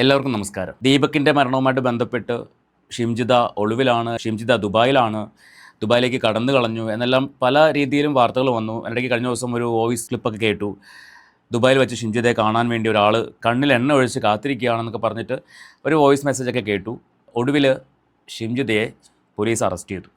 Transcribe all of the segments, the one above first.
എല്ലാവർക്കും നമസ്കാരം. ദീപകിൻ്റെ മരണവുമായിട്ട് ബന്ധപ്പെട്ട് ഷിംജിത ഒളിവിലാണ്, ഷിംജിത ദുബായിലാണ്, ദുബായിലേക്ക് കടന്നു കളഞ്ഞു എന്നെല്ലാം പല രീതിയിലും വാർത്തകൾ വന്നു. അതിനിടയ്ക്ക് കഴിഞ്ഞ ദിവസം ഒരു വോയിസ് ക്ലിപ്പൊക്കെ കേട്ടു. ദുബായിൽ വെച്ച് ഷിംജിതയെ കാണാൻ വേണ്ടി ഒരാൾ കണ്ണിൽ എണ്ണ ഒഴിച്ച് കാത്തിരിക്കുകയാണെന്നൊക്കെ പറഞ്ഞിട്ട് ഒരു വോയിസ് മെസ്സേജൊക്കെ കേട്ടു. ഒടുവിൽ ഷിംജിതയെ പോലീസ് അറസ്റ്റ് ചെയ്തു.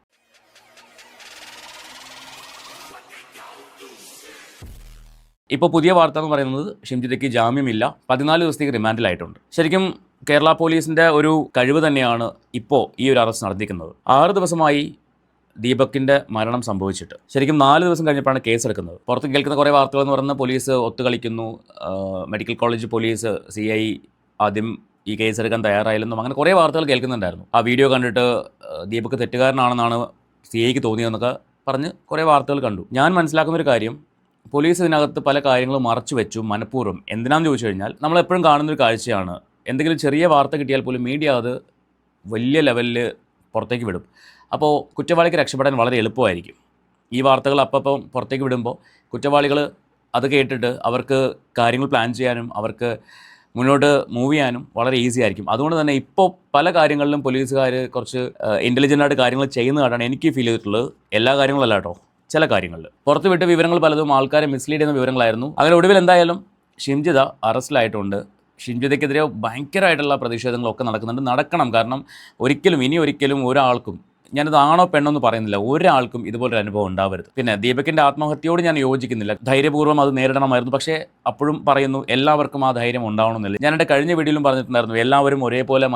ഇപ്പോൾ പുതിയ വാർത്ത എന്ന് പറയുന്നത് ഷിംജിതയ്ക്ക് ജാമ്യമില്ല, 14 ദിവസത്തേക്ക് റിമാൻഡിലായിട്ടുണ്ട്. ശരിക്കും കേരള പോലീസിൻ്റെ ഒരു കഴിവ് തന്നെയാണ് ഇപ്പോൾ ഈ ഒരു അറസ്റ്റ് നടത്തിയിരിക്കുന്നത്. 6 ദിവസമായി ദീപകിൻ്റെ മരണം സംഭവിച്ചിട്ട് ശരിക്കും 4 ദിവസം കഴിഞ്ഞപ്പോഴാണ് കേസ് എടുക്കുന്നത്. പുറത്ത് കേൾക്കുന്ന കുറേ വാർത്തകൾ എന്ന് പറഞ്ഞാൽ പോലീസ് ഒത്തുകളിക്കുന്നു, മെഡിക്കൽ കോളേജ് പോലീസ് CI ആദ്യം ഈ കേസ് എടുക്കാൻ തയ്യാറായില്ലെന്നും അങ്ങനെ കുറേ വാർത്തകൾ കേൾക്കുന്നുണ്ടായിരുന്നു. ആ വീഡിയോ കണ്ടിട്ട് ദീപക് തെറ്റുകാരനാണെന്നാണ് CIക്ക് തോന്നിയതെന്നൊക്കെ പറഞ്ഞ് കുറേ വാർത്തകൾ കണ്ടു. ഞാൻ മനസ്സിലാക്കുന്നൊരു കാര്യം, പോലീസ് ഇതിനകത്ത് പല കാര്യങ്ങളും മറച്ചു വെച്ചു മനഃപൂർവ്വം. എന്തിനാണെന്ന് ചോദിച്ചു കഴിഞ്ഞാൽ നമ്മളെപ്പോഴും കാണുന്നൊരു കാഴ്ചയാണ്, എന്തെങ്കിലും ചെറിയ വാർത്ത കിട്ടിയാൽ പോലും മീഡിയ അത് വലിയ ലെവലിൽ പുറത്തേക്ക് വിടും. അപ്പോൾ കുറ്റവാളിക്ക് രക്ഷപ്പെടാൻ വളരെ എളുപ്പമായിരിക്കും. ഈ വാർത്തകൾ അപ്പം പുറത്തേക്ക് വിടുമ്പോൾ കുറ്റവാളികൾ അത് കേട്ടിട്ട് അവർക്ക് കാര്യങ്ങൾ പ്ലാൻ ചെയ്യാനും അവർക്ക് മുന്നോട്ട് മൂവ് ചെയ്യാനും വളരെ ഈസി ആയിരിക്കും. അതുകൊണ്ട് തന്നെ ഇപ്പോൾ പല കാര്യങ്ങളിലും പോലീസുകാർ കുറച്ച് ഇൻ്റലിജൻ്റായിട്ട് കാര്യങ്ങൾ ചെയ്യുന്ന കാരണമാണ് എനിക്ക് ഫീൽ ചെയ്തിട്ടുള്ളത്. എല്ലാ കാര്യങ്ങളല്ല കേട്ടോ, ചില കാര്യങ്ങളിൽ പുറത്ത് വിട്ട വിവരങ്ങൾ പലതും ആൾക്കാരെ മിസ്ലീഡ് ചെയ്യുന്ന വിവരങ്ങളായിരുന്നു. അങ്ങനെ ഒടുവിൽ എന്തായാലും ഷിംജിത അറസ്റ്റിലായിട്ടുണ്ട്. ഷിംജിതയ്ക്കെതിരെ ഭയങ്കരമായിട്ടുള്ള പ്രതിഷേധങ്ങളൊക്കെ നടക്കണം. കാരണം ഇനി ഒരിക്കലും ഒരാൾക്കും, ഞാനിത് ആണോ പെണ്ണോ എന്ന് പറയുന്നില്ല, ഒരാൾക്കും ഇതുപോലൊരു അനുഭവം ഉണ്ടാവരുത്. പിന്നെ ദീപകിൻ്റെ ആത്മഹത്യയോട് ഞാൻ യോജിക്കുന്നില്ല. ധൈര്യപൂർവ്വം അത് നേരിടണമായിരുന്നു. പക്ഷേ അപ്പോഴും പറയുന്നു, എല്ലാവർക്കും ആ ധൈര്യം ഉണ്ടാവണമെന്നില്ല. ഞാൻ എൻ്റെ കഴിഞ്ഞ വീഡിയോയിലും പറഞ്ഞിട്ടുണ്ടായിരുന്നു, എല്ലാവരും ഒരേപോലെ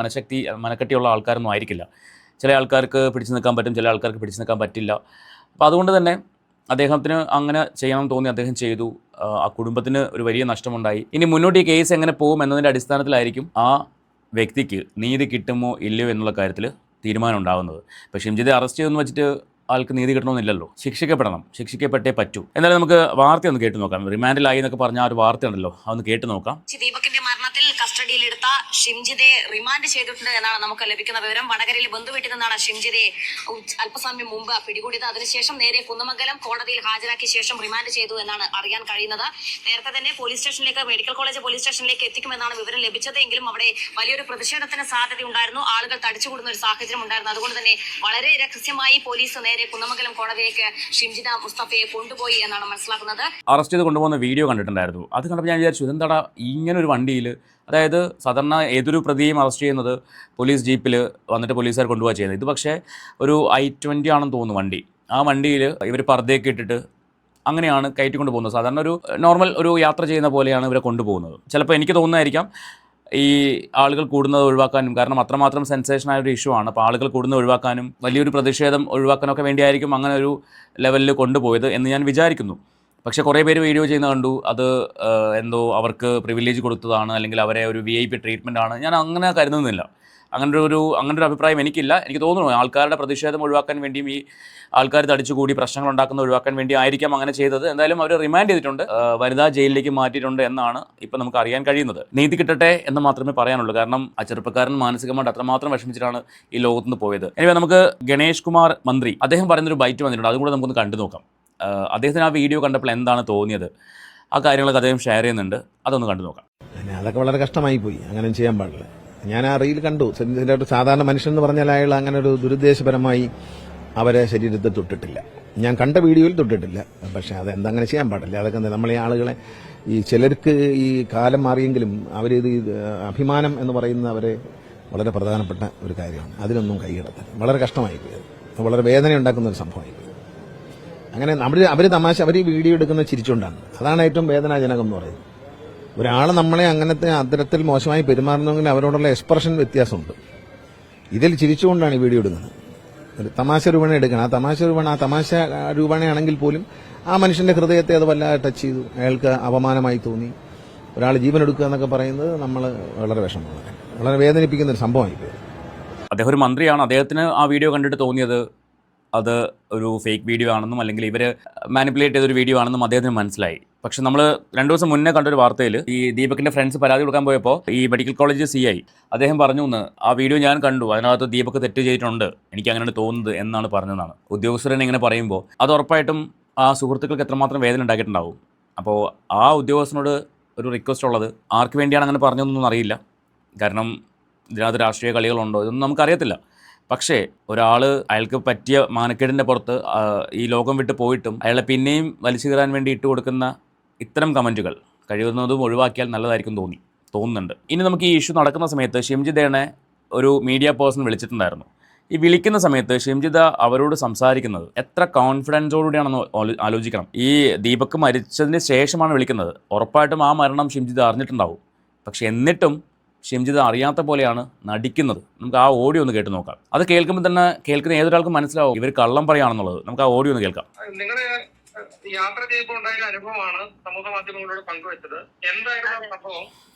മനക്കട്ടിയുള്ള ആൾക്കാരൊന്നും ആയിരിക്കില്ല. ചില ആൾക്കാർക്ക് പിടിച്ചു നിൽക്കാൻ പറ്റും, ചില ആൾക്കാർക്ക് പിടിച്ചു നിൽക്കാൻ പറ്റില്ല. അപ്പോൾ അതുകൊണ്ട് തന്നെ അദ്ദേഹത്തിന് അങ്ങനെ ചെയ്യണം തോന്നി, അദ്ദേഹം ചെയ്തു. ആ കുടുംബത്തിന് ഒരു വലിയ നഷ്ടമുണ്ടായി. ഇനി മുന്നോട്ട് ഈ കേസ് എങ്ങനെ പോകും എന്നതിൻ്റെ അടിസ്ഥാനത്തിലായിരിക്കും ആ വ്യക്തിക്ക് നീതി കിട്ടുമോ ഇല്ലയോ എന്നുള്ള കാര്യത്തിൽ തീരുമാനം ഉണ്ടാകുന്നത്. ഇപ്പോൾ ഷിംജിതയെ അറസ്റ്റ് ചെയ്തെന്ന് വെച്ചിട്ട് ആൾക്ക് നീതി കിട്ടണമെന്നില്ലല്ലോ, ശിക്ഷിക്കപ്പെട്ടേ പറ്റൂ. എന്നാലും നമുക്ക് വാർത്ത ഒന്ന് കേട്ടു നോക്കാം. റിമാൻഡിലായി എന്നൊക്കെ പറഞ്ഞ ആ ഒരു വാർത്ത ഉണ്ടല്ലോ, അതൊന്ന് കേട്ടു നോക്കാം. ദീപകിന്റെ മരണത്തിൽ കസ്റ്റഡിയിലെടുത്ത ഷിംജിതയെ റിമാൻഡ് ചെയ്തിട്ടുണ്ട് എന്നാണ് നമുക്ക് ലഭിക്കുന്ന വിവരം. വടകരയിലെ ബന്ധുവീട്ടിൽ നിന്നാണ് ഷിംജിതയെ അല്പസമയം മുമ്പ് പിടികൂടിയത്. അതിനുശേഷം നേരെ കുന്നമംഗലം കോടതിയിൽ ഹാജരാക്കിയ ശേഷം റിമാൻഡ് ചെയ്തു എന്നാണ് അറിയാൻ കഴിയുന്നത്. നേരത്തെ തന്നെ മെഡിക്കൽ കോളേജ് പോലീസ് സ്റ്റേഷനിലേക്ക് എത്തിക്കുമെന്നാണ് വിവരം ലഭിച്ചത്. എങ്കിലും അവിടെ വലിയൊരു പ്രതിഷേധത്തിന് സാധ്യതയുണ്ടായിരുന്നു. ആളുകൾ തടിച്ചുകൂടുന്ന ഒരു സാഹചര്യം ഉണ്ടായിരുന്നു. അതുകൊണ്ട് തന്നെ വളരെ രഹസ്യമായി പോലീസ് നേരെ കുന്നമംഗലം കോടതിയിലേക്ക് ഷിംജിത മുസ്തഫയെ കൊണ്ടുപോയി എന്നാണ് മനസ്സിലാക്കുന്നത്. അറസ്റ്റ് ചെയ്ത് കൊണ്ടുപോകുന്ന വീഡിയോ കണ്ടിട്ടുണ്ടായിരുന്നു. അത് കണ്ടപ്പോൾ ഞാൻ വിചാരിച്ചു, ഇതെന്താടാ ഇങ്ങനൊരു വണ്ടിയിൽ, അതായത് സാധാരണ ഏതൊരു പ്രതിയെയും അറസ്റ്റ് ചെയ്യുന്നത് പോലീസ് ജീപ്പിൽ വന്നിട്ട് പോലീസുകാർ കൊണ്ടുപോകാൻ ചെയ്യുന്നത്. ഇത് പക്ഷേ ഒരു I-20 ആണെന്ന് തോന്നുന്നു വണ്ടി. ആ വണ്ടിയിൽ ഇവർ പർദ്ദയൊക്കെ ഇട്ടിട്ട് അങ്ങനെയാണ് കയറ്റിക്കൊണ്ട് പോകുന്നത്. സാധാരണ ഒരു നോർമൽ ഒരു യാത്ര ചെയ്യുന്ന പോലെയാണ് ഇവരെ കൊണ്ടുപോകുന്നത്. ചിലപ്പോൾ എനിക്ക് തോന്നുന്നതായിരിക്കാം ഈ ആളുകൾ കൂടുന്നത് ഒഴിവാക്കാനും, കാരണം അത്രമാത്രം സെൻസേഷനായ ഒരു ഇഷ്യൂ ആണ്. അപ്പോൾ ആളുകൾ കൂടുന്നത് ഒഴിവാക്കാനും വലിയൊരു പ്രതിഷേധം ഒഴിവാക്കാനൊക്കെ വേണ്ടിയായിരിക്കും അങ്ങനെ ഒരു ലെവലിൽ കൊണ്ടുപോയത് എന്ന് ഞാൻ വിചാരിക്കുന്നു. പക്ഷേ കുറേ പേര് വീഡിയോ ചെയ്യുന്ന കണ്ടു, അത് എന്തോ അവർക്ക് പ്രിവിലേജ് കൊടുത്തതാണ്, അല്ലെങ്കിൽ അവരെ ഒരു VIP ട്രീറ്റ്മെൻ്റ് ആണ്. ഞാൻ അങ്ങനെ കരുതുന്നില്ല. അങ്ങനൊരു അഭിപ്രായം എനിക്കില്ല. എനിക്ക് തോന്നുന്നു ആൾക്കാരുടെ പ്രതിഷേധം ഒഴിവാക്കാൻ വേണ്ടിയും ഈ ആൾക്കാർ തടിച്ചുകൂടി പ്രശ്നങ്ങൾ ഉണ്ടാക്കുന്ന ഒഴിവാക്കാൻ വേണ്ടി ആയിരിക്കാം അങ്ങനെ ചെയ്തത്. എന്തായാലും അവർ റിമാൻഡ് ചെയ്തിട്ടുണ്ട്, വനിതാ ജയിലിലേക്ക് മാറ്റിയിട്ടുണ്ട് എന്നാണ് ഇപ്പം നമുക്ക് അറിയാൻ കഴിയുന്നത്. നീതി കിട്ടട്ടെ എന്ന് മാത്രമേ പറയാനുള്ളൂ. കാരണം ആ ചെറുപ്പക്കാരൻ മാനസികമായിട്ട് അത്രമാത്രം വിഷമിച്ചിട്ടാണ് ഈ ലോകത്ത് നിന്ന് പോയത്. എനിവേ നമുക്ക് ഗണേഷ് കുമാർ മന്ത്രി അദ്ദേഹം പറയുന്നൊരു ബൈറ്റ് വന്നിട്ടുണ്ട്, അതും കൂടെ നമുക്കൊന്ന് കണ്ടു നോക്കാം. അദ്ദേഹത്തിന് ആ വീഡിയോ കണ്ടപ്പോൾ എന്താണ് തോന്നിയത്, ആ കാര്യങ്ങളൊക്കെ അദ്ദേഹം ഷെയർ ചെയ്യുന്നുണ്ട്. അതൊന്ന് കണ്ടു നോക്കാം. അതൊക്കെ വളരെ കഷ്ടമായി പോയി, അങ്ങനെ ചെയ്യാൻ പാടില്ല. ഞാൻ ആ റീൽ കണ്ടു. ഇതിൻ്റെ ഒരു സാധാരണ മനുഷ്യൻ എന്ന് പറഞ്ഞാൽ അയാൾ അങ്ങനെ ഒരു ദുരുദ്ദേശപരമായി അവരെ ശരീരത്തിൽ തൊട്ടിട്ടില്ല. ഞാൻ കണ്ട വീഡിയോയിൽ തൊട്ടിട്ടില്ല. പക്ഷെ അതെന്തങ്ങനെ ചെയ്യാൻ പാടില്ല. അതൊക്കെ നമ്മളെ ആളുകളെ, ഈ ചിലർക്ക് ഈ കാലം മാറിയെങ്കിലും അവരിത് അഭിമാനം എന്ന് പറയുന്നത് അവരെ വളരെ പ്രധാനപ്പെട്ട ഒരു കാര്യമാണ്. അതിനൊന്നും കൈകിടത്താൻ വളരെ കഷ്ടമായി പോയത്, വളരെ വേദന ഉണ്ടാക്കുന്ന ഒരു സംഭവമായി പോയത്. അങ്ങനെ അവർ ഈ വീഡിയോ എടുക്കുന്നത് ചിരിച്ചുകൊണ്ടാണ്. അതാണ് ഏറ്റവും വേദനാജനകം എന്ന് പറയുന്നത്. ഒരാൾ നമ്മളെ അങ്ങനത്തെ അത്തരത്തിൽ മോശമായി പെരുമാറുന്നെങ്കിൽ അവരോടുള്ള എക്സ്പ്രഷൻ വ്യത്യാസമുണ്ട്. ഇതിൽ ചിരിച്ചുകൊണ്ടാണ് ഈ വീഡിയോ എടുക്കുന്നത്. ഒരു തമാശ രൂപേണ എടുക്കണം. ആ തമാശ രൂപേണയാണെങ്കിൽ പോലും ആ മനുഷ്യന്റെ ഹൃദയത്തെ അത് വല്ലാതെ ടച്ച് ചെയ്തു. അയാൾക്ക് അപമാനമായി തോന്നി. ഒരാൾ ജീവൻ എടുക്കുക എന്നൊക്കെ പറയുന്നത് നമ്മൾ വളരെ വിഷമമാണ്, വളരെ വേദനിപ്പിക്കുന്ന ഒരു സംഭവമായി പോയി. അദ്ദേഹം ഒരു മന്ത്രിയാണ്. അദ്ദേഹത്തിന് ആ വീഡിയോ കണ്ടിട്ട് തോന്നിയത് അത് ഒരു ഫേക്ക് വീഡിയോ ആണെന്നും അല്ലെങ്കിൽ ഇവർ മാനിപ്പുലേറ്റ് ചെയ്തൊരു വീഡിയോ ആണെന്നും അദ്ദേഹത്തിന് മനസ്സിലായി. പക്ഷെ നമ്മൾ 2 ദിവസം മുന്നേ കണ്ടൊരു വാർത്തയിൽ ഈ ദീപകിൻ്റെ ഫ്രണ്ട്സ് പരാതി കൊടുക്കാൻ പോയപ്പോൾ ഈ മെഡിക്കൽ കോളേജ് CI അദ്ദേഹം പറഞ്ഞു എന്ന്, ആ വീഡിയോ ഞാൻ കണ്ടു, അതിനകത്ത് ദീപക് തെറ്റ് ചെയ്തിട്ടുണ്ട്, എനിക്ക് അങ്ങനെയാണ് തോന്നുന്നത് എന്നാണ് പറഞ്ഞതെന്നാണ്. ഉദ്യോഗസ്ഥരനെ ഇങ്ങനെ പറയുമ്പോൾ അത് ഉറപ്പായിട്ടും ആ സുഹൃത്തുക്കൾക്ക് എത്രമാത്രം വേദന ഉണ്ടാക്കിയിട്ടുണ്ടാവും. അപ്പോൾ ആ ഉദ്യോഗസ്ഥനോട് ഒരു റിക്വസ്റ്റ് ഉള്ളത്, ആർക്ക് വേണ്ടിയാണ് അങ്ങനെ പറഞ്ഞതെന്നൊന്നും അറിയില്ല, കാരണം ഇതിനകത്ത് രാഷ്ട്രീയ കളികളുണ്ടോ ഇതൊന്നും നമുക്കറിയത്തില്ല. പക്ഷേ ഒരാൾ അയാൾക്ക് പറ്റിയ മാനക്കേടിൻ്റെ പുറത്ത് ഈ ലോകം വിട്ട് പോയിട്ടും അയാളെ പിന്നെയും വലിച്ചു കയറാൻ വേണ്ടി ഇട്ട് കൊടുക്കുന്ന ഇത്തരം കമൻറ്റുകൾ കഴിയുന്നതും ഒഴിവാക്കിയാൽ നല്ലതായിരിക്കും തോന്നുന്നുണ്ട്. ഇനി നമുക്ക് ഈ ഇഷ്യൂ നടക്കുന്ന സമയത്ത് ഷിംജിതേനെ ഒരു മീഡിയ പേഴ്സൺ വിളിച്ചിട്ടുണ്ടായിരുന്നു. ഈ വിളിക്കുന്ന സമയത്ത് ഷിംജിത അവരോട് സംസാരിക്കുന്നത് എത്ര കോൺഫിഡൻസോടുകൂടിയാണെന്ന് ആലോചിക്കണം. ഈ ദീപക് മരിച്ചതിന് ശേഷമാണ് വിളിക്കുന്നത്. ഉറപ്പായിട്ടും ആ മരണം ഷിംജിത അറിഞ്ഞിട്ടുണ്ടാവും. പക്ഷെ എന്നിട്ടും ഷിംജിത അറിയാത്ത പോലെയാണ് നടിക്കുന്നത്. നമുക്ക് ആ ഓഡിയോ ഒന്ന് കേട്ട് നോക്കാം. അത് കേൾക്കുമ്പോൾ തന്നെ കേൾക്കുന്ന ഏതൊരാൾക്കും മനസ്സിലാവും ഇവർ കള്ളം പറയുകയാണെന്നുള്ളത്. നമുക്ക് ആ ഓഡിയോ ഒന്ന് കേൾക്കാം. നിങ്ങള് യാത്ര ചെയ്യുമ്പോൾ ഉണ്ടായ അനുഭവമാണ് സമൂഹ മാധ്യമങ്ങളോട് പങ്കുവച്ചത്. എന്തായിരുന്നു സംഭവം?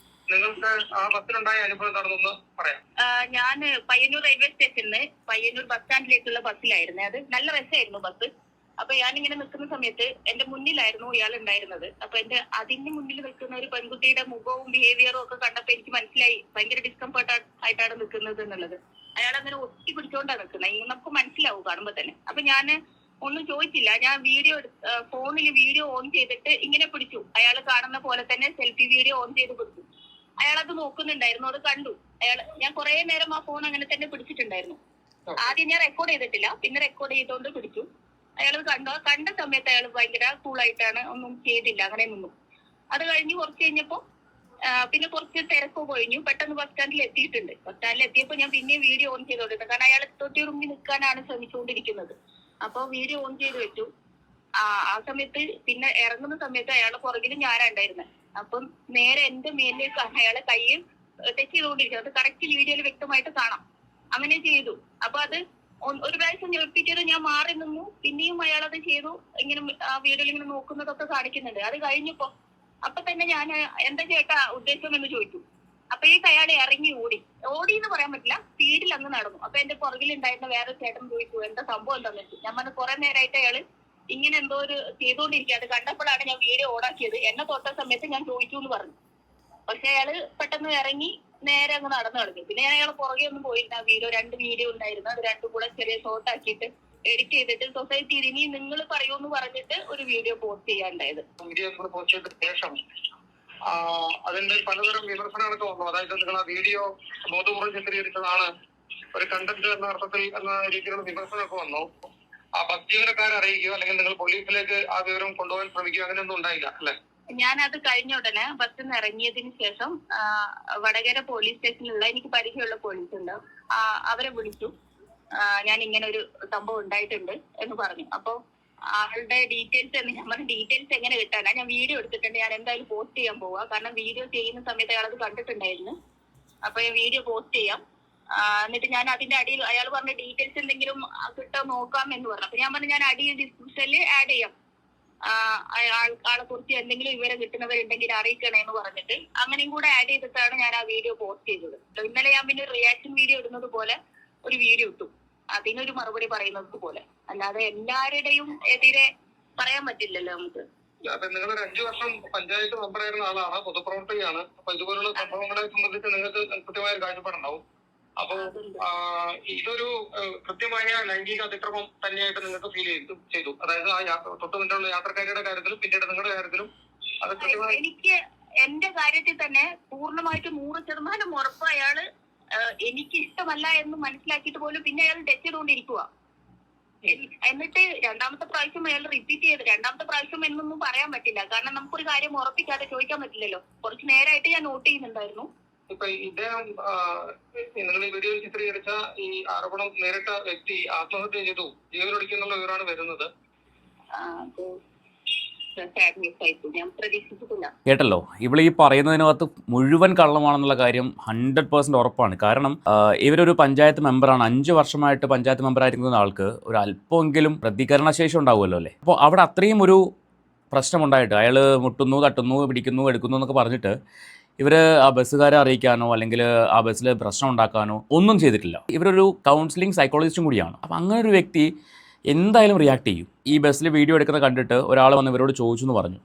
നിങ്ങൾക്ക് ആ ബസ്സിലുണ്ടായ അനുഭവം എന്താണെന്നൊന്ന് പറയാം. ഞാൻ പയ്യന്നൂർ റെയിൽവേ സ്റ്റേഷനിൽ പയ്യന്നൂർ ബസ് സ്റ്റാൻഡിലേക്കുള്ള ബസ്സിലായിരുന്നു. അത് നല്ല രസമായിരുന്നു ബസ്. അപ്പൊ ഞാനിങ്ങനെ നിൽക്കുന്ന സമയത്ത് എന്റെ മുന്നിലായിരുന്നു ഇയാൾ ഉണ്ടായിരുന്നത്. അപ്പൊ എന്റെ അതിന്റെ മുന്നിൽ നിൽക്കുന്ന ഒരു പെൺകുട്ടിയുടെ മുഖവും ബിഹേവിയറും ഒക്കെ കണ്ടപ്പോ എനിക്ക് മനസ്സിലായി ഭയങ്കര ഡിസ്കംഫർട്ട് ആയിട്ടാണ് നിൽക്കുന്നത് എന്നുള്ളത്. അയാൾ അങ്ങനെ ഒട്ടി പിടിച്ചോണ്ടാണ് നിൽക്കുന്നത്. നമുക്ക് മനസ്സിലാവും കാണുമ്പോ തന്നെ. അപ്പൊ ഞാൻ ഒന്നും ചോദിച്ചില്ല. ഞാൻ ഫോണിൽ വീഡിയോ ഓൺ ചെയ്തിട്ട് ഇങ്ങനെ പിടിച്ചു. അയാൾ കാണുന്ന പോലെ തന്നെ സെൽഫി വീഡിയോ ഓൺ ചെയ്ത് പിടിച്ചു. അയാളത് നോക്കുന്നുണ്ടായിരുന്നു. അത് കണ്ടു. ഞാൻ കുറെ നേരം ആ ഫോൺ അങ്ങനെ തന്നെ പിടിച്ചിട്ടുണ്ടായിരുന്നു. ആദ്യം ഞാൻ റെക്കോർഡ് ചെയ്തിട്ടില്ല, പിന്നെ റെക്കോർഡ് ചെയ്തോണ്ട് പിടിച്ചു. അയാൾ കണ്ട സമയത്ത് അയാൾ ഭയങ്കര കൂളായിട്ടാണ്, ഒന്നും ചെയ്തില്ല, അങ്ങനെ നിന്നു. അത് കഴിഞ്ഞ് കുറച്ച് കഴിഞ്ഞപ്പോ പിന്നെ കുറച്ച് തിരക്ക് കഴിഞ്ഞു. പെട്ടെന്ന് ബസ് സ്റ്റാൻഡിൽ എത്തിയിട്ടുണ്ട്. ബസ് സ്റ്റാൻഡിൽ എത്തിയപ്പോ ഞാൻ പിന്നെ വീഡിയോ ഓൺ ചെയ്തോണ്ടിരുന്നു. കാരണം അയാൾ തൊട്ടി റൂമിൽ നിൽക്കാനാണ് ശ്രമിച്ചുകൊണ്ടിരിക്കുന്നത്. അപ്പൊ വീഡിയോ ഓൺ ചെയ്ത് വെച്ചു. ആ സമയത്ത് പിന്നെ ഇറങ്ങുന്ന സമയത്ത് അയാളെ പുറകിൽ ഞാനാ ഉണ്ടായിരുന്നത്. അപ്പം നേരെ എന്റെ മേലിലേക്കാണ് അയാളെ കയ്യിൽ ടച്ച് ചെയ്തുകൊണ്ടിരിക്കുന്നത്. അത് കറക്റ്റ് വീഡിയോയിൽ വ്യക്തമായിട്ട് കാണാം. അങ്ങനെ ചെയ്തു. അപ്പൊ അത് ഒരു പ്രാവശ്യം റിപ്പീറ്റ് ചെയ്ത് ഞാൻ മാറി നിന്നു. പിന്നെയും അയാൾ അത് ചെയ്തു. ഇങ്ങനെ ആ വീഡിയോയിൽ ഇങ്ങനെ നോക്കുന്നതൊക്കെ കാണിക്കുന്നുണ്ട്. അത് കഴിഞ്ഞപ്പോ അപ്പൊ തന്നെ ഞാൻ എന്താ ചേട്ടാ ഉദ്ദേശം എന്ന് ചോദിച്ചു. അപ്പോഴേക്ക് അയാൾ ഇറങ്ങി ഓടി എന്ന് പറയാൻ പറ്റില്ല, സ്പീഡിൽ അങ്ങ് നടന്നു. അപ്പൊ എന്റെ പുറകിലുണ്ടായിരുന്ന വേറെ ചേട്ടൻ ചോദിച്ചു എന്താ സംഭവം എന്താന്ന് വെച്ചു. ഞാൻ പറഞ്ഞു കുറെ നേരമായിട്ട് അയാള് ഇങ്ങനെ എന്തോ ഒരു ചെയ്തുകൊണ്ടിരിക്കുക. അത് കണ്ടപ്പോഴാണ് ഞാൻ വീഡിയോ ഓണാക്കിയത്. എന്നെ തൊട്ട സമയത്ത് ഞാൻ ചോദിച്ചു എന്ന് പറഞ്ഞു. പക്ഷെ അയാള് പെട്ടെന്ന് ഇറങ്ങി നേരെ അങ്ങ് നടന്നു കളഞ്ഞു. പിന്നെ ഞാൻ അയാളെ പുറകെ ഒന്നും പോയില്ല. രണ്ട് വീഡിയോ ഉണ്ടായിരുന്നു. അത് രണ്ടും കൂടെ ചെറിയ ഷോർട്ട് ആക്കിയിട്ട് എഡിറ്റ് ചെയ്തിട്ട് സൊസൈറ്റിയിൽ ഇനി നിങ്ങൾ പറയൂന്ന് പറഞ്ഞിട്ട് ഒരു വീഡിയോ പോസ്റ്റ് ചെയ്യാനുണ്ടായത്. വീഡിയോ പോസ്റ്റ് ചെയ്തതിന് ശേഷം അതിന്റെ പലതരം വിമർശനങ്ങളൊക്കെ വന്നു. അതായത് നിങ്ങൾ ആ വീഡിയോ ബോധപൂർവ്വം ചിത്രീകരിച്ചതാണ് ഒരു കണ്ടന്റ് എന്ന അർത്ഥത്തിൽ എന്ന രീതിയിലുള്ള വിമർശനമൊക്കെ വന്നു. ആ ബസ് ജീവനക്കാരെ അറിയിക്കുകയോ അല്ലെങ്കിൽ നിങ്ങൾ പോലീസിലേക്ക് ആ വിവരം കൊണ്ടുപോകാൻ ശ്രമിക്കുകയോ അങ്ങനെയൊന്നും ഉണ്ടായില്ല അല്ലെ? ഞാൻ അത് കഴിഞ്ഞ ഉടനെ ബസ്സിൽ നിന്ന് ഇറങ്ങിയതിന് ശേഷം വടകര പോലീസ് സ്റ്റേഷനിലുള്ള എനിക്ക് പരിചയമുള്ള പോലീസ് ഉണ്ട്, അവരെ വിളിച്ചു. ഞാൻ ഇങ്ങനെ ഒരു സംഭവം ഉണ്ടായിട്ടുണ്ട് എന്ന് പറഞ്ഞു. അപ്പൊ ആളുടെ ഡീറ്റെയിൽസ് ഞാൻ പറഞ്ഞു ഡീറ്റെയിൽസ് എങ്ങനെ കിട്ടാനാ, ഞാൻ വീഡിയോ എടുത്തിട്ടുണ്ട്, ഞാൻ എന്തായാലും പോസ്റ്റ് ചെയ്യാൻ പോവാ. കാരണം വീഡിയോ ചെയ്യുന്ന സമയത്ത് അയാൾ അത് കണ്ടിട്ടുണ്ടായിരുന്നു. അപ്പൊ ഞാൻ വീഡിയോ പോസ്റ്റ് ചെയ്യാം. എന്നിട്ട് ഞാൻ അതിന്റെ അടിയിൽ അയാൾ പറഞ്ഞ ഡീറ്റെയിൽസ് എന്തെങ്കിലും കിട്ടോ നോക്കാം എന്ന് പറഞ്ഞു. അപ്പൊ ഞാൻ പറഞ്ഞു ഞാൻ അടിയിൽ ഡിസ്ക്രിപ്ഷനിൽ ആഡ് ചെയ്യാം, ആളെ കുറിച്ച് എന്തെങ്കിലും വിവരം കിട്ടുന്നവരുണ്ടെങ്കിൽ അറിയിക്കണേ എന്ന് പറഞ്ഞിട്ട് അങ്ങനെയും കൂടെ ആഡ് ചെയ്തിട്ടാണ് ഞാൻ ആ വീഡിയോ പോസ്റ്റ് ചെയ്തത്. ഇന്നലെ ഞാൻ പിന്നെ റിയാക്ഷൻ വീഡിയോ ഇടുന്നത് പോലെ ഒരു വീഡിയോ ഇട്ടു, അതിനൊരു മറുപടി പറയുന്നത് പോലെ. അല്ലാതെ എല്ലാവരുടെയും എതിരെ പറയാൻ പറ്റില്ലല്ലോ നമുക്ക്. നിങ്ങൾ ഒരു 5 വർഷം പഞ്ചായത്ത് മെമ്പറായിരുന്ന ആളാണ്, പൊതുപ്രവർത്തകയാണ്. അപ്പൊ ഇതുപോലുള്ള സംഭവങ്ങളെ സംബന്ധിച്ച് നിങ്ങൾക്ക് കൃത്യമായ ഒരു കാഴ്ചപ്പാടുണ്ടാവും. അപ്പൊ ഇതൊരു കൃത്യമായ ലൈംഗിക അതിക്രമം തന്നെയായിട്ട് നിങ്ങൾക്ക് ഫീൽ ചെയ്തു. അതായത് ആ തൊട്ട് മുന്നിലുള്ള യാത്രക്കാരുടെ കാര്യത്തിലും പിന്നീട് നിങ്ങളുടെ കാര്യത്തിലും അത് കൃത്യമായി. എനിക്ക് എന്റെ കാര്യത്തിൽ തന്നെ പൂർണ്ണമായിട്ട് 100% ഉറപ്പ് അയാള് എനിക്ക് ഇഷ്ടമല്ല എന്ന് മനസ്സിലാക്കിയിട്ട് പോലും പിന്നെ അയാൾ ടച്ച് ചെയ്തുകൊണ്ടിരിക്കുക. എന്നിട്ട് രണ്ടാമത്തെ പ്രാവശ്യം അയാൾ റിപ്പീറ്റ് ചെയ്ത്, രണ്ടാമത്തെ പ്രാവശ്യം എന്നൊന്നും പറയാൻ പറ്റില്ല. കാരണം നമുക്കൊരു കാര്യം ഉറപ്പിക്കാതെ ചോദിക്കാൻ പറ്റില്ലല്ലോ. കുറച്ച് നേരമായിട്ട് ഞാൻ നോട്ട് ചെയ്യുന്നുണ്ടായിരുന്നു. ഇപ്പൊ ഇദ്ദേഹം നിങ്ങൾ ഈ വീഡിയോ ചിത്രീകരിച്ച ഈ ആരോപണം നേരിട്ട വ്യക്തി ആത്മഹത്യ ചെയ്തു, ജീവനൊടുക്കിയെന്നുള്ള വിവരമാണ് വരുന്നത്. കേട്ടല്ലോ, ഇവിടെ ഈ പറയുന്നതിനകത്ത് മുഴുവൻ കള്ളമാണെന്നുള്ള കാര്യം 100% ഉറപ്പാണ്. കാരണം ഇവരൊരു പഞ്ചായത്ത് മെമ്പറാണ്, 5 വർഷമായിട്ട് പഞ്ചായത്ത് മെമ്പറായിരിക്കുന്ന ആൾക്ക് ഒരു അല്പമെങ്കിലും പ്രതികരണശേഷി ഉണ്ടാവുമല്ലോ അല്ലേ. അപ്പോൾ അവിടെ അത്രയും ഒരു പ്രശ്നമുണ്ടായിട്ട് അയാൾ മുട്ടുന്നു, തട്ടുന്നു, പിടിക്കുന്നു, എടുക്കുന്നു എന്നൊക്കെ പറഞ്ഞിട്ട് ഇവർ ആ ബസ്സുകാരെ അറിയിക്കാനോ അല്ലെങ്കിൽ ആ ബസ്സിൽ പ്രശ്നം ഉണ്ടാക്കാനോ ഒന്നും ചെയ്തിട്ടില്ല. ഇവരൊരു കൗൺസിലിംഗ് സൈക്കോളജിസ്റ്റും കൂടിയാണ്. അപ്പോൾ അങ്ങനെ ഒരു വ്യക്തി എന്തായാലും റിയാക്ട് ചെയ്യും. ഈ ബസ്സിൽ വീഡിയോ എടുക്കുന്നത് കണ്ടിട്ട് ഒരാൾ വന്ന് ഇവരോട് ചോദിച്ചു എന്ന് പറഞ്ഞു,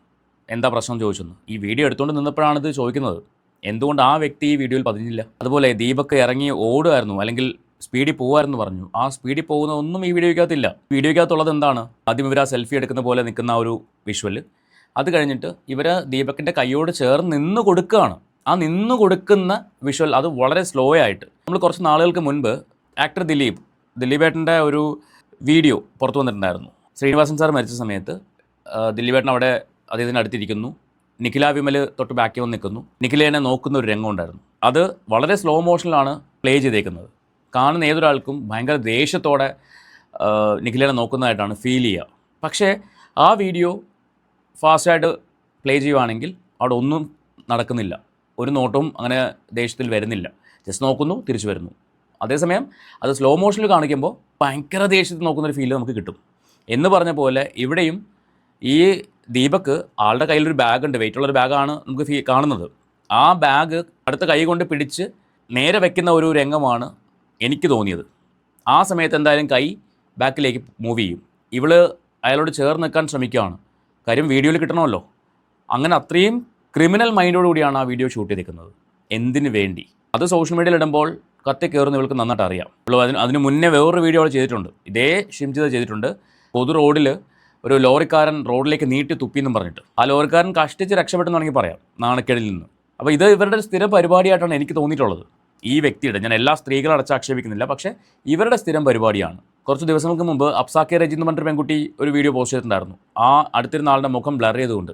എന്താ പ്രശ്നം ചോദിച്ചെന്ന്. ഈ വീഡിയോ എടുത്തുകൊണ്ട് നിന്നപ്പോഴാണ് ഇത് ചോദിക്കുന്നത്. എന്തുകൊണ്ട് ആ വ്യക്തി ഈ വീഡിയോയിൽ പതിഞ്ഞില്ല? അതുപോലെ ദീപക് ഇറങ്ങി ഓടുമായിരുന്നു അല്ലെങ്കിൽ സ്പീഡിൽ പോകുമായിരുന്നു പറഞ്ഞു. ആ സ്പീഡിൽ പോകുന്നതൊന്നും ഈ വീഡിയോയ്ക്കകത്തില്ല. വീഡിയോയ്ക്കകത്തുള്ളത് എന്താണ്? ആദ്യം ഇവർ ആ സെൽഫി എടുക്കുന്ന പോലെ നിൽക്കുന്ന ആ ഒരു വിഷ്വൽ. അത് കഴിഞ്ഞിട്ട് ഇവർ ദീപകിൻ്റെ കൈയോട് ചേർന്ന് നിന്ന് കൊടുക്കുകയാണ്. ആ നിന്ന് കൊടുക്കുന്ന വിഷ്വൽ അത് വളരെ സ്ലോ ആയിട്ട്. നമ്മൾ കുറച്ച് നാളുകൾക്ക് മുൻപ് ആക്ടർ ദിലീപേട്ടൻ്റെ ഒരു വീഡിയോ പുറത്തു വന്നിട്ടുണ്ടായിരുന്നു. ശ്രീനിവാസൻ സാർ മരിച്ച സമയത്ത് ദിലീപേട്ടൻ അവിടെ അദ്ദേഹത്തിൻ്റെ അടുത്തിരിക്കുന്നു, നിഖില വിമൽ തൊട്ട് ബാക്കി വന്ന് നിൽക്കുന്നു, നിഖിലേനെ നോക്കുന്ന ഒരു രംഗം ഉണ്ടായിരുന്നു. അത് വളരെ സ്ലോ മോഷനിലാണ് പ്ലേ ചെയ്തേക്കുന്നത്. കാണുന്ന ഏതൊരാൾക്കും ഭയങ്കര ദേഷ്യത്തോടെ നിഖിലേനെ നോക്കുന്നതായിട്ടാണ് ഫീൽ ചെയ്യുക. പക്ഷേ ആ വീഡിയോ ഫാസ്റ്റായിട്ട് പ്ലേ ചെയ്യുവാണെങ്കിൽ അവിടെ ഒന്നും നടക്കുന്നില്ല, ഒരു നോട്ടവും അങ്ങനെ ദേഷ്യത്തിൽ വരുന്നില്ല. ജസ്റ്റ് നോക്കുന്നു, തിരിച്ചു വരുന്നു. അതേസമയം അത് സ്ലോ മോഷനിൽ കാണിക്കുമ്പോൾ ഭയങ്കര ദേഷ്യത്തിൽ നോക്കുന്നൊരു ഫീൽ നമുക്ക് കിട്ടും. എന്ന് പറഞ്ഞ പോലെ ഇവിടെയും ഈ ദീപക്ക് ആളുടെ കയ്യിലൊരു ബാഗുണ്ട്, വെയിറ്റുള്ളൊരു ബാഗാണ് നമുക്ക് കാണുന്നത്. ആ ബാഗ് അടുത്ത കൈ കൊണ്ട് പിടിച്ച് നേരെ വയ്ക്കുന്ന ഒരു രംഗമാണ് എനിക്ക് തോന്നിയത്. ആ സമയത്ത് എന്തായാലും കൈ ബാക്കിലേക്ക് മൂവ് ചെയ്യും. ഇവള് അയാളോട് ചേർന്ന് നിൽക്കാൻ ശ്രമിക്കുകയാണ്, കാര്യം വീഡിയോയിൽ കിട്ടണമല്ലോ. അങ്ങനെ അത്രയും ക്രിമിനൽ മൈൻഡോട് കൂടിയാണ് ആ വീഡിയോ ഷൂട്ട് ചെയ്തിരിക്കുന്നത്. എന്തിനു വേണ്ടി? അത് സോഷ്യൽ മീഡിയയിൽ ഇടുമ്പോൾ കത്തി കയറുന്ന ഇവൾക്ക് നന്നായിട്ട് അറിയാം. അതിന് മുന്നേ വേറൊരു വീഡിയോ അവൾ ചെയ്തിട്ടുണ്ട്, ഇതേ ഷിംജിത ചെയ്തിട്ടുണ്ട്. പൊതു റോഡിൽ ഒരു ലോറിക്കാരൻ റോഡിലേക്ക് നീട്ടി തുപ്പിയെന്നും പറഞ്ഞിട്ട് ആ ലോറിക്കാരൻ കഷ്ടിച്ച് രക്ഷപ്പെട്ടെന്ന് വേണമെങ്കിൽ പറയാം, നാണക്കേടിൽ നിന്ന്. അപ്പോൾ ഇത് ഇവരുടെ സ്ഥിരം പരിപാടിയായിട്ടാണ് എനിക്ക് തോന്നിയിട്ടുള്ളത്. ഈ വ്യക്തിയുടെ, ഞാൻ എല്ലാ സ്ത്രീകളും അടച്ച് ആക്ഷേപിക്കുന്നില്ല, പക്ഷേ ഇവരുടെ സ്ഥിരം പരിപാടിയാണ്. കുറച്ച് ദിവസങ്ങൾക്ക് മുമ്പ് അപ്സാക്കെ രജി എന്ന് പറഞ്ഞൊരു പെൺകുട്ടി ഒരു വീഡിയോ പോസ്റ്റ് ചെയ്തിട്ടുണ്ടായിരുന്നു. ആ അടുത്തിരുന്ന ആളുടെ മുഖം ബ്ലർ ചെയ്തുകൊണ്ട്.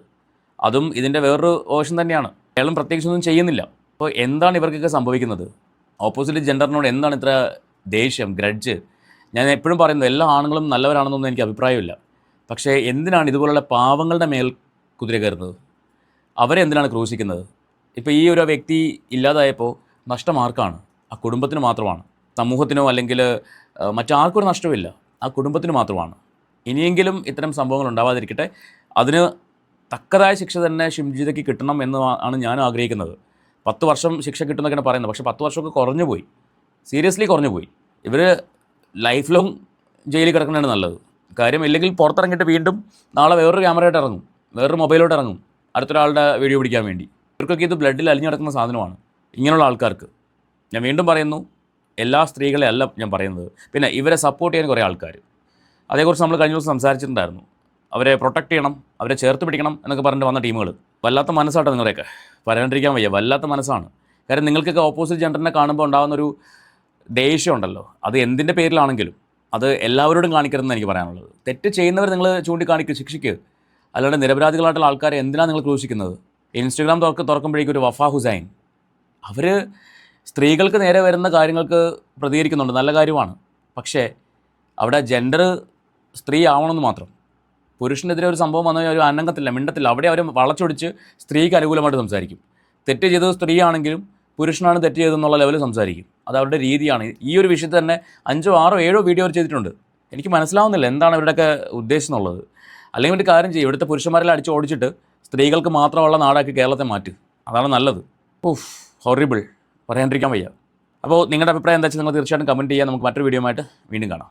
അതും ഇതിൻ്റെ വേറൊരു വേർഷൻ തന്നെയാണ്. അയാളും പ്രത്യേകിച്ചൊന്നും ചെയ്യുന്നില്ല. അപ്പോൾ എന്താണ് ഇവർക്കൊക്കെ സംഭവിക്കുന്നത്? ഓപ്പോസിറ്റ് ജെൻഡറിനോട് എന്താണ് ഇത്ര ദേഷ്യം, ഗ്രഡ്ജ്? ഞാൻ എപ്പോഴും പറയുന്നത് എല്ലാ ആണുങ്ങളും നല്ലവരാണെന്നൊന്നും എനിക്ക് അഭിപ്രായമില്ല. പക്ഷേ എന്തിനാണ് ഇതുപോലുള്ള പാവങ്ങളുടെ മേൽ കുതിര കയറുന്നത്? അവരെ എന്തിനാണ് ക്രൂശിക്കുന്നത്? ഇപ്പോൾ ഈ ഒരു വ്യക്തി ഇല്ലാതായപ്പോൾ നഷ്ടം ആർക്കാണ്? ആ കുടുംബത്തിന് മാത്രമാണ്. സമൂഹത്തിനോ അല്ലെങ്കിൽ മറ്റാർക്കും ഒരു നഷ്ടമില്ല, ആ കുടുംബത്തിന് മാത്രമാണ്. ഇനിയെങ്കിലും ഇത്തരം സംഭവങ്ങൾ ഉണ്ടാവാതിരിക്കട്ടെ. അതിന് തക്കതായ ശിക്ഷ തന്നെ ഷിംജിതയ്ക്ക് കിട്ടണം എന്ന് ആണ് ഞാൻ ആഗ്രഹിക്കുന്നത്. 10 വർഷം ശിക്ഷ കിട്ടുന്നൊക്കെയാണ് പറയുന്നത്, പക്ഷേ 10 വർഷമൊക്കെ കുറഞ്ഞു പോയി, സീരിയസ്ലി കുറഞ്ഞു പോയി. ഇവർ ലൈഫ് ലോങ് ജയിലിൽ കിടക്കുന്നതാണ് നല്ലത്. കാര്യം ഇല്ലെങ്കിൽ പുറത്തിറങ്ങിയിട്ട് വീണ്ടും നാളെ വേറൊരു ക്യാമറയായിട്ട് ഇറങ്ങും, വേറൊരു മൊബൈലോട്ട് ഇറങ്ങും, അടുത്തൊരാളുടെ വീഡിയോ പിടിക്കാൻ വേണ്ടി. ഇവർക്കൊക്കെ ഇത് ബ്ലഡിൽ അലിഞ്ഞു കിടക്കുന്ന സാധനമാണ് ഇങ്ങനെയുള്ള ആൾക്കാർക്ക്. ഞാൻ വീണ്ടും പറയുന്നു, എല്ലാ സ്ത്രീകളെ അല്ല ഞാൻ പറയുന്നത്. പിന്നെ ഇവരെ സപ്പോർട്ട് ചെയ്യാൻ കുറേ ആൾക്കാർ, അതേക്കുറിച്ച് നമ്മൾ കഴിഞ്ഞ ദിവസം സംസാരിച്ചിട്ടുണ്ടായിരുന്നു. അവരെ പ്രൊട്ടക്റ്റ് ചെയ്യണം, അവരെ ചേർത്ത് പിടിക്കണം എന്നൊക്കെ പറഞ്ഞിട്ട് വന്ന ടീമുകൾ. വല്ലാത്ത മനസ്സാട്ടോ നിങ്ങളുടെയൊക്കെ, പറയാണ്ടിരിക്കാൻ വയ്യ, വല്ലാത്ത മനസ്സാണ്. കാര്യം നിങ്ങൾക്കൊക്കെ ഓപ്പോസിറ്റ് ജെൻഡറിനെ കാണുമ്പോൾ ഉണ്ടാകുന്നൊരു ദേഷ്യം ഉണ്ടല്ലോ, അത് എന്തിൻ്റെ പേരിലാണെങ്കിലും അത് എല്ലാവരോടും കാണിക്കരുതെന്ന് എനിക്ക് പറയാനുള്ളത്. തെറ്റ് ചെയ്യുന്നവർ നിങ്ങൾ ചൂണ്ടിക്കാണിക്കുക, ശിക്ഷിക്കുക. അല്ലാണ്ട് നിരപരാധികളായിട്ടുള്ള ആൾക്കാരെ എന്തിനാണ് നിങ്ങൾ ക്രൂശിക്കുന്നത്? ഇൻസ്റ്റഗ്രാം തുറക്കുമ്പോഴേക്കും ഒരു വഫ ഹുസൈൻ, അവർ സ്ത്രീകൾക്ക് നേരെ വരുന്ന കാര്യങ്ങൾക്ക് പ്രതികരിക്കുന്നുണ്ട്, നല്ല കാര്യമാണ്. പക്ഷേ അവിടെ ജെൻഡർ സ്ത്രീ ആവണമെന്ന് മാത്രം. പുരുഷനെതിരെ ഒരു സംഭവം വന്നു കഴിഞ്ഞാൽ ഒരു അനങ്ങത്തില്ല, മിണ്ടത്തില്ല. അവിടെ അവർ വളച്ചൊടിച്ച് സ്ത്രീക്ക് അനുകൂലമായിട്ട് സംസാരിക്കും. തെറ്റ് ചെയ്തത് സ്ത്രീയാണെങ്കിലും പുരുഷനാണ് തെറ്റ് ചെയ്തതെന്നുള്ള ലെവലിൽ സംസാരിക്കും. അത് അവരുടെ രീതിയാണ്. ഈ ഒരു വിഷയത്തിൽ തന്നെ 5, 6, 7 വീഡിയോ അവർ ചെയ്തിട്ടുണ്ട്. എനിക്ക് മനസ്സിലാവുന്നില്ല എന്താണ് ഇവരുടെയൊക്കെ ഉദ്ദേശം എന്നുള്ളത്. അല്ലെങ്കിൽ ഒരു കാര്യം ചെയ്യും, ഇവിടുത്തെ പുരുഷന്മാരെല്ലാം അടിച്ച് ഓടിച്ചിട്ട് സ്ത്രീകൾക്ക് മാത്രമുള്ള നാടാക്കി കേരളത്തെ മാറ്റി, അതാണ് നല്ലത്. ഹൊറിബിൾ, പറയാണ്ടിരിക്കാൻ വയ്യ. അപ്പോൾ നിങ്ങളുടെ അഭിപ്രായം എന്താ വെച്ചാൽ നിങ്ങൾ തീർച്ചയായിട്ടും കമൻറ്റ് ചെയ്യാൻ. നമുക്ക് മറ്റൊരു വീഡിയോ ആയിട്ട് വീണ്ടും കാണാം.